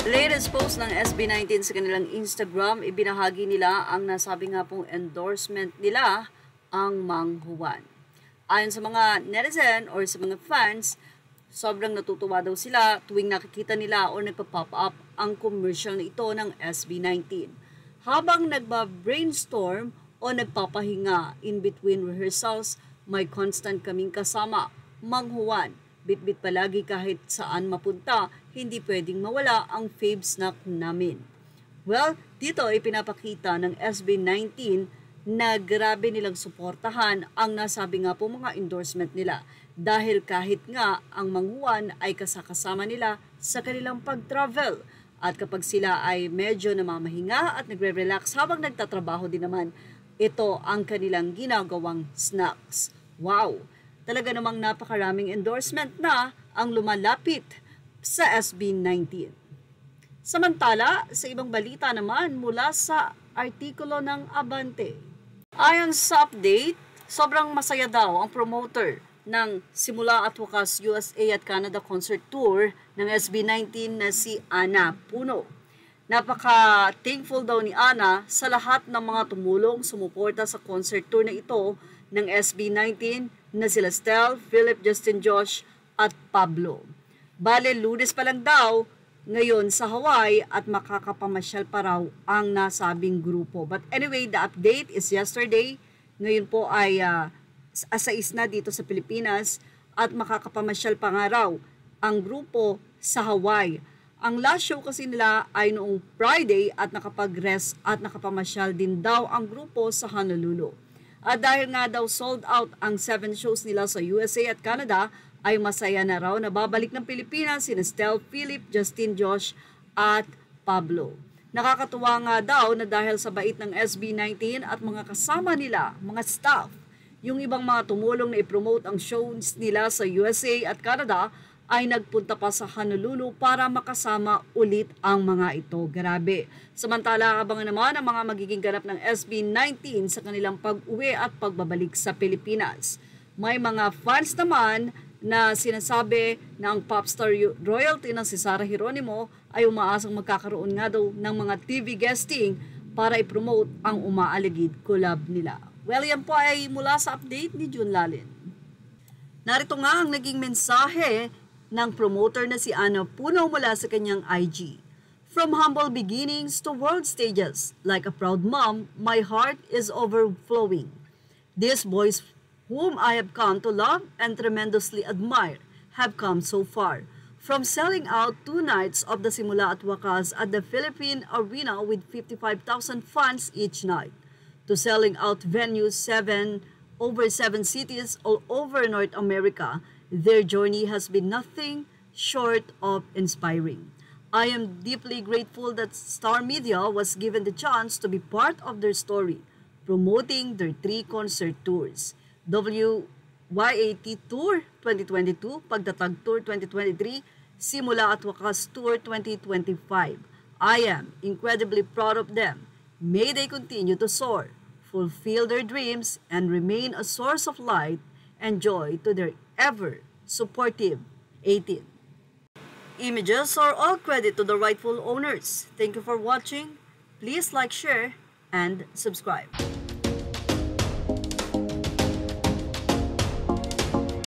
Latest post ng SB19 sa kanilang Instagram, ibinahagi nila ang nasabi nga pong endorsement nila, ang Mang Juan. Ayon sa mga netizen or sa mga fans, sobrang natutuwa daw sila tuwing nakikita nila o nagpa-pop up ang commercial na ito ng SB19. Habang nagba-brainstorm o nagpapahinga in between rehearsals, may constant kaming kasama, Mang Juan. Bit-bit palagi kahit saan mapunta, hindi pwedeng mawala ang fave snack namin. Well, dito ay pinapakita ng SB19 na grabe nilang suportahan ang nasabi nga po mga endorsement nila. Dahil kahit nga ang Mang Juan ay kasakasama nila sa kanilang pag-travel. At kapag sila ay medyo namamahinga at nagre-relax habang nagtatrabaho din naman, ito ang kanilang ginagawang snacks. Wow! Talaga namang napakaraming endorsement na ang lumalapit sa SB19. Samantala, sa ibang balita naman mula sa artikulo ng Abante. Ayon sa update, sobrang masaya daw ang promoter ng Simula at Wakas USA at Canada Concert Tour ng SB19 na si Ana Puno. Napaka-thankful daw ni Ana sa lahat ng mga tumulong sumuporta sa concert tour na ito ng SB19 na sila Stel, Philip, Justin, Josh at Pablo. Bale, Lunes pa lang daw ngayon sa Hawaii at makakapamasyal pa raw ang nasabing grupo. But anyway, the update is yesterday. Ngayon po ay asais na dito sa Pilipinas at makakapamasyal pa nga raw ang grupo sa Hawaii. Ang last show kasi nila ay noong Friday at nakapag-rest at nakapamasyal din daw ang grupo sa Honolulu. At dahil nga daw sold out ang 7 shows nila sa USA at Canada, ay masaya na raw na babalik ng Pilipinas sina Stel, Philip, Justin, Josh at Pablo. Nakakatuwa nga daw na dahil sa bait ng SB19 at mga kasama nila, mga staff, yung ibang mga tumulong na ipromote ang shows nila sa USA at Canada ay nagpunta pa sa Honolulu para makasama ulit ang mga ito. Grabe. Samantala, abangan naman ang mga magiging ganap ng SB19 sa kanilang pag-uwi at pagbabalik sa Pilipinas. May mga fans naman na sinasabi na ang popstar royalty ng si Sarah Geronimo ay umaasang magkakaroon nga daw ng mga TV guesting para i-promote ang umaaligid collab nila. Well, yan po ay mula sa update ni June Lalin. Narito nga ang naging mensahe ng promoter na si Ana Puno mula sa kanyang IG. From humble beginnings to world stages, like a proud mom, my heart is overflowing. These boys whom I have come to love and tremendously admire have come so far. From selling out 2 nights of the Simula at Wakas at the Philippine Arena with 55,000 fans each night, to selling out venues over 7 cities all over North America, their journey has been nothing short of inspiring. I am deeply grateful that Star Media was given the chance to be part of their story, promoting their 3 concert tours. WYAT Tour 2022, Pagtatag Tour 2023, Simula at Wakas Tour 2025. I am incredibly proud of them. May they continue to soar, fulfill their dreams, and remain a source of light and joy to their ever supportive 18. Images are all credit to the rightful owners. Thank you for watching. Please like, share, and subscribe.